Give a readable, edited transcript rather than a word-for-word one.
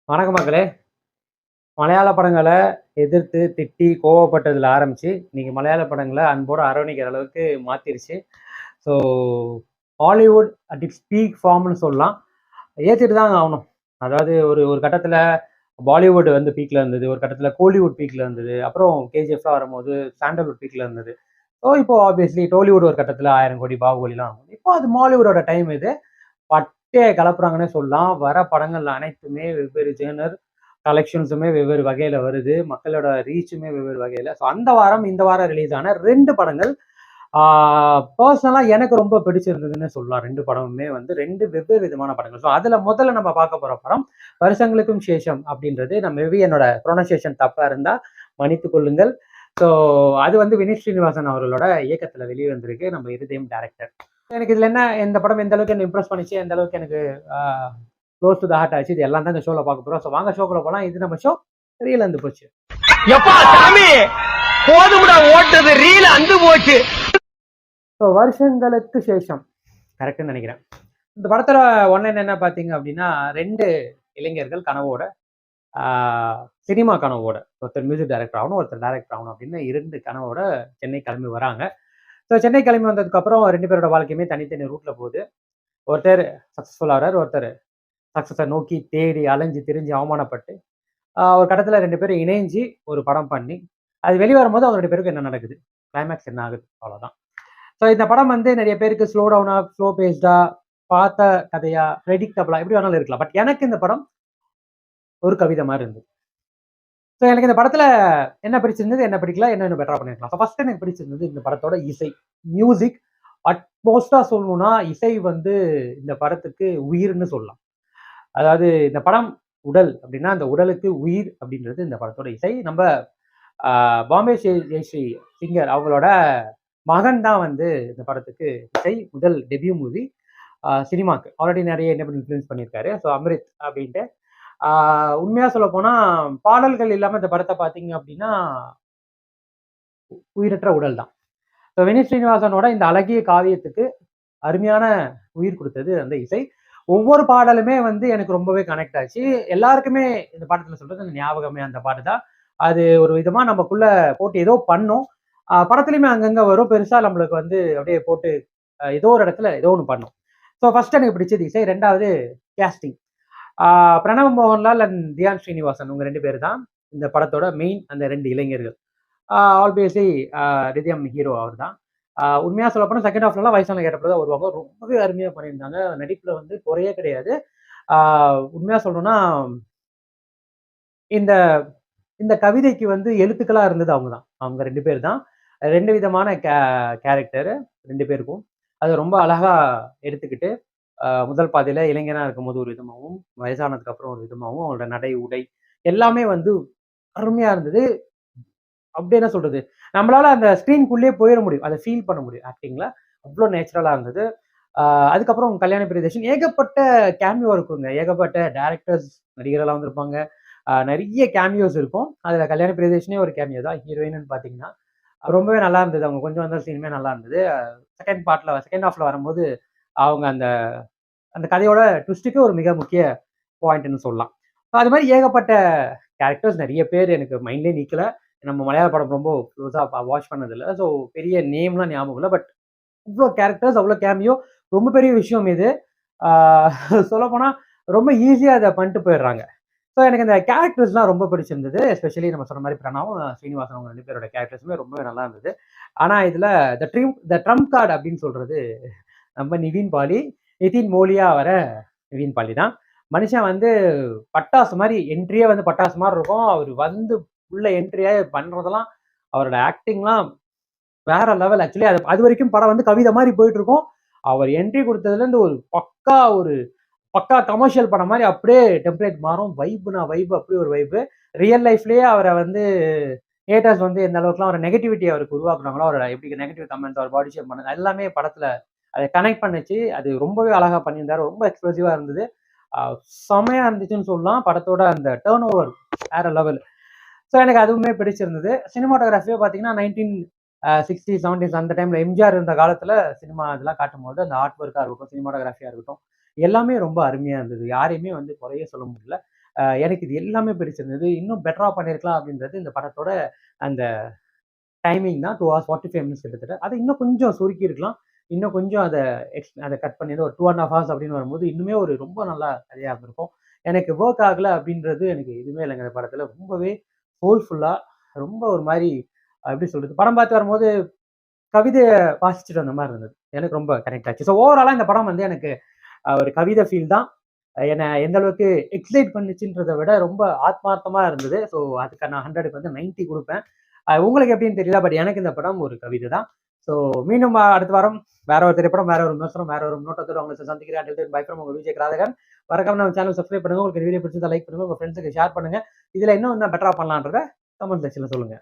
வணக்க மக்களே. மலையாள படங்களை எதிர்த்து திட்டி கோவப்பட்டதுல ஆரம்பிச்சு இன்னைக்கு மலையாள படங்களை அன்போடு அரவணைக்கிற அளவுக்கு மாத்திருச்சு. So Hollywood at its peak ஃபார்ம்னு சொல்லலாம். ஏற்றிட்டு தாங்க ஆகணும். அதாவது ஒரு ஒரு கட்டத்தில் பாலிவுட் வந்து பீக்கில் இருந்தது, ஒரு கட்டத்தில் கோலிவுட் பீக்கில் இருந்தது, அப்புறம் கேஜிஎஃப்லாம் வரும்போது சாண்டல்வுட் பீக்கில் இருந்தது. ஸோ இப்போ ஆப்வியஸ்லி டோலிவுட் ஒரு கட்டத்தில் 1000 கோடி பாகுபலிலாம் ஆகும். இப்போ அது மாலிவுட்டோட டைம் இது. பட்டையை கலப்புறாங்கன்னே சொல்லலாம். வர படங்கள் அனைத்துமே வெவ்வேறு ஜேனர் கலெக்ஷன்ஸுமே வெவ்வேறு வகையில வருது. மக்களோட ரீச்சுமே வெவ்வேறு வகையில. ஸோ அந்த வாரம், இந்த வாரம் ரிலீஸ் ஆன 2 படங்கள் பர்சனலா எனக்கு ரொம்ப பிடிச்சிருந்ததுன்னு சொல்லலாம். 2 படமுமே வந்து 2 வெவ்வேறு விதமான படங்கள். ஸோ அதுல முதல்ல நம்ம பார்க்க போற படம் வருஷங்களுக்கும் சேஷம் அப்படின்றது. நான் மேபி என்னோட ப்ரொனன்சியேஷன் தப்பா இருந்தா மன்னித்துக் கொள்ளுங்கள். ஸோ அது வந்து வினித் ஸ்ரீனிவாசன் அவர்களோட இயக்கத்துல வெளியே வந்திருக்கு. நம்ம இருதயம் டைரக்டர். எனக்கு இதுல என்ன, இந்த படம் எந்த அளவுக்கு என்ன இம்ப்ரெஸ் பண்ணிச்சு, எந்த அளவுக்கு எனக்கு க்ளோஸ் டு த ஹார்ட் ஆச்சு, இது எல்லாம் தான் இந்த ஷோல பார்க்க போறோம். ஸோ வாங்க ஷோக்குள்ள போலாம். இது நம்ம ஷோ ரீல் அந்து போச்சு. எப்பா சாமி போதும்டா ஓட்டது ரீல் அந்து போச்சு. ஸோ வருஷங்களுக்கு சேஷம் கரெக்டுன்னு நினைக்கிறேன். இந்த படத்துல ஒன்லைன் என்ன பார்த்தீங்க அப்படின்னா, 2 இளைஞர்கள் கனவோட சினிமா கனவோட, ஒருத்தர் மியூசிக் டைரக்டர் ஆகணும், ஒருத்தர் டைரக்டர் ஆகணும் அப்படின்னு 2 கனவோட சென்னை கிளம்பி வராங்க. ஸோ சென்னை கிளம்பி வந்ததுக்கு அப்புறம் 2 பேரோட வாழ்க்கையுமே தனித்தனி ரூட்ல போகுது. ஒருத்தர் சக்சஸ்ஃபுல் ஆகிறார், ஒருத்தர் சக்சஸை நோக்கி தேடி அலைஞ்சு திரிஞ்சு அவமானப்பட்டு ஒரு கட்டத்தில் 2 பேரும் இணைஞ்சு ஒரு படம் பண்ணி அது வெளியே வரும்போது அவங்க 2 பேருக்கு என்ன நடக்குது, கிளைமேக்ஸ் என்ன ஆகுது, அவ்வளோதான். ஸோ இந்த படம் வந்து நிறைய பேருக்கு ஸ்லோ டவுனா, ஸ்லோ பேஸ்டா, பார்த்த கதையா, ப்ரெடிக்டபிளா எப்படி வேணாலும் இருக்கலாம். பட் எனக்கு இந்த படம் ஒரு கவிதை மாதிரி இருந்தது. ஸோ எனக்கு இந்த படத்துல என்ன பிடிச்சிருந்தது, என்ன பிடிக்கல, என்ன இன்னும் பெட்டரா பண்ணிருக்கலாம். ஸோ ஃபர்ஸ்ட் எனக்கு பிடிச்சிருந்தது இந்த படத்தோட இசை, மியூசிக். அட்மோஸ்டா சொல்லணும்னா இசை வந்து இந்த படத்துக்கு உயிர்னு சொல்லலாம். அதாவது இந்த படம் உடல் அப்படின்னா அந்த உடலுக்கு உயிர் அப்படின்றது இந்த படத்தோட இசை. நம்ம பாம்பே ஜெயஸ்ரீ சிங்கர் அவங்களோட மகன் தான் வந்து இந்த படத்துக்கு இசை. முதல் டெபியூ மூவி சினிமாக்கு. ஆல்ரெடி நிறைய என்ன இன்ஃப்ளூயன்ஸ் பண்ணியிருக்காரு. ஸோ அமிர்த் அப்படின்ட்டு. உண்மையா சொல்ல போனா பாடல்கள் இல்லாம இந்த படத்தை பார்த்தீங்க அப்படின்னா உயிரற்ற உடல் தான். ஸோ வினித் ஸ்ரீனிவாசனோட இந்த அழகிய காவியத்துக்கு அருமையான உயிர் கொடுத்தது அந்த இசை. ஒவ்வொரு பாடலுமே வந்து எனக்கு ரொம்பவே கனெக்ட் ஆச்சு. எல்லாருக்குமே இந்த பாடத்துல சொல்றது அந்த ஞாபகமே அந்த பாட்டு தான். அது ஒரு விதமா நமக்குள்ள போட்டு ஏதோ பண்ணும். படத்துலையுமே அங்கங்க வரும். பெருசா நம்மளுக்கு வந்து அப்படியே போட்டு ஏதோ ஒரு இடத்துல ஏதோ ஒன்று பண்ணும். ஸோ ஃபர்ஸ்ட் எனக்கு பிடிச்சது இசை. 2வது கேஸ்டிங். பிரணவ் மோகன்லால் அண்ட் தியான் ஸ்ரீனிவாசன் இவங்க 2 பேர் தான் இந்த படத்தோட மெயின் அந்த 2 இளைஞர்கள். ஆல்வேஸ்லி ரிதியம் ஹீரோ அவர் தான். உண்மையாக சொல்ல போனால் செகண்ட் ஹாஃப்லாம் வயசான கேட்டப்போ தான் வருவாங்க. ரொம்பவே அருமையாக பண்ணியிருந்தாங்க. நடிப்பில் வந்து குறையே கிடையாது. உண்மையாக சொல்லணும்னா இந்த இந்த கவிதைக்கு வந்து எழுத்துக்களாக இருந்தது அவங்க தான். அவங்க 2 பேர் தான். 2 விதமான கேரக்டர் 2 பேருக்கும். அதை ரொம்ப அழகா எடுத்துக்கிட்டு முதல் பாதையில இளைஞனா இருக்கும்போது ஒரு விதமாகவும், வயசானதுக்கு அப்புறம் ஒரு விதமாகவும் அவங்களோட நடை, உடை எல்லாமே வந்து அருமையா இருந்தது. அப்படி என்ன சொல்றது, நம்மளால அந்த ஸ்க்ரீன்குள்ளேயே போயிட முடியும். அதை ஃபீல் பண்ண முடியும் ஆக்டிங்ல. அவ்வளோ நேச்சுரலா இருந்தது. அதுக்கப்புறம் கல்யாண பிரியதர்ஷன் ஏகப்பட்ட கேமியோ இருக்குங்க. ஏகப்பட்ட டைரக்டர்ஸ், நடிகர்கள்லாம் வந்திருப்பாங்க. நிறைய கேமியோஸ் இருக்கும். அதுல கல்யாண பிரியதர்ஷனே ஒரு கேமியோ தான். ஹீரோயின்னு பார்த்தீங்கன்னா, ரொம்பவே நல்லா இருந்தது. அவங்க கொஞ்சம் வந்த சீனுமே நல்லா இருந்தது. செகண்ட் ஹாஃப்ல வரும்போது அவங்க அந்த அந்த கதையோட ட்விஸ்ட்டுக்கு ஒரு மிக முக்கிய பாயிண்ட்னு சொல்லலாம். அது மாதிரி ஏகப்பட்ட கேரக்டர்ஸ் நிறைய பேர் எனக்கு மைண்ட்லேயே நிற்கல. நம்ம மலையாள படம் ரொம்ப க்ளோஸாக வாட்ச் பண்ணதில்லை. ஸோ பெரிய நேம்லாம் ஞாபகம் இல்லை. பட் இவ்வளோ கேரக்டர்ஸ், அவ்வளோ கேமியோ, ரொம்ப பெரிய விஷயம் இது. சொல்லப்போனால் ரொம்ப ஈஸியாக அதை பண்ணிட்டு போயிடுறாங்க. ஸோ எனக்கு இந்த கேரக்டர்ஸ்லாம் ரொம்ப பிடிச்சிருந்தது. எஸ்பெஷலி நம்ம சொன்ன மாதிரி பிரணவும் ஸ்ரீனிவாசன் அவங்க 2 பேரோட கேரக்டர்ஸுமே ரொம்பவே நல்லா இருந்தது. ஆனால் இதில் த ட்ரம்ப் கார்டு அப்படின்னு சொல்றது நம்ம நிவின் பாலி, நிதின் மோலியா வர நிவின் பாலி தான். மனுஷன் வந்து பட்டாசு மாதிரி என்ட்ரியே வந்து பட்டாசு மாதிரி இருக்கும். அவர் வந்து உள்ள என்ட்ரியா பண்றதெல்லாம், அவரோட ஆக்டிங்லாம் வேற லெவல். ஆக்சுவலி அது வரைக்கும் படம் வந்து கவிதை மாதிரி போயிட்டு இருக்கும். அவர் என்ட்ரி கொடுத்ததுலேருந்து ஒரு பக்கா கமர்ஷியல் படம் மாதிரி அப்படியே டெம்ப்ளேட் மாறும். வைப்னா வைப், அப்படி ஒரு வைப்பு. ரியல் லைஃப்லயே அவரை வந்து ஹேட்டர்ஸ் வந்து எந்த அளவுக்குலாம் ஒரு நெகட்டிவிட்டி அவருக்கு உருவாக்குனாங்களோ, அவரோட எப்படி நெகட்டிவ் கமெண்ட்ஸ், அவர் பாடி ஷேப் பண்ணது எல்லாமே படத்துல அதை கனெக்ட் பண்ணுச்சு. அது ரொம்பவே அழகா பண்ணியிருந்தாரு. ரொம்ப எக்ஸ்பிரசிவா இருந்தது. செமையா இருந்துச்சுன்னு சொல்லலாம். படத்தோட அந்த டேர்ன் ஓவர் வேற லெவல். ஸோ எனக்கு அதுவுமே பிடிச்சிருந்தது. சினிமாட்டோகிராஃபியே பார்த்தீங்கன்னா 1960, 70s அந்த டைம்ல எம்ஜிஆர் இருந்த காலத்துல சினிமா இதெல்லாம் காட்டும்போது அந்த ஆர்ட் ஒர்க்கா இருக்கட்டும், சினிமாட்டோகிராஃபியா இருக்கட்டும், எல்லாமே ரொம்ப அருமையா இருந்தது. யாரையுமே வந்து குறைய சொல்ல முடியல. எனக்கு இது எல்லாமே பிடிச்சிருந்தது. இன்னும் பெட்டரா பண்ணியிருக்கலாம் அப்படின்றது இந்த படத்தோட அந்த டைமிங் தான் 2 ஹார்ஸ் 45 மினிட்ஸ் கிட்டத்தட்ட. அத இன்னும் கொஞ்சம் சுருக்கியிருக்கலாம். இன்னும் கொஞ்சம் அத கட் பண்ணி ஒரு 2 1/2 ஹார்ஸ் அப்படின்னு வரும்போது, இன்னுமே ஒரு ரொம்ப நல்லா கதையா இருந்திருக்கும். எனக்கு வொர்க் ஆகல அப்படின்றது எனக்கு எதுவுமே இல்லைங்க இந்த படத்துல. ரொம்பவே சோல்ஃபுல்லா ரொம்ப ஒரு மாரி எப்படி சொல்றது? படம் பார்த்து வரும்போது கவிதைய வாசிச்சுட்டு வந்த மாரி இருந்தது. எனக்கு ரொம்ப கனெக்ட் ஆச்சு. ஸோ ஓவராலா இந்த படம் வந்து எனக்கு ஒரு கவிதை ஃபீல் தான். என்ன எந்த அளவுக்கு எக்ஸைட் பண்ணுச்சுன்றத விட ரொம்ப ஆத்மார்த்தமா இருந்தது. ஸோ அதுக்கு நான் 100க்கு வந்து 90 குடுப்பேன். உங்களுக்கு எப்படின்னு தெரியல. பட் எனக்கு இந்த படம் ஒரு கவிதை தான். ஸோ மீண்டும் அடுத்த வாரம் வேற ஒரு திரைப்படம், வேற ஒரு விமர்சனம், வேற ஒரு முன்னோட்டத்தோட உங்களை சந்திக்கிறேன். until then, bye from உங்க விஜய் கிராதகன். மறக்காம நம்ம சேனல் சப்ஸ்கிரைப் பண்ணுங்க. உங்களுக்கு வீடியோ பிடிச்சிருந்தா லைக் பண்ணுங்க. உங்க ஃப்ரெண்ட்ஸுக்கு ஷேர் பண்ணுங்க. இதுல இன்னும் என்ன பெட்டரா பண்ணலான்றத கமெண்ட் செக்ஷன்ல சொல்லுங்க.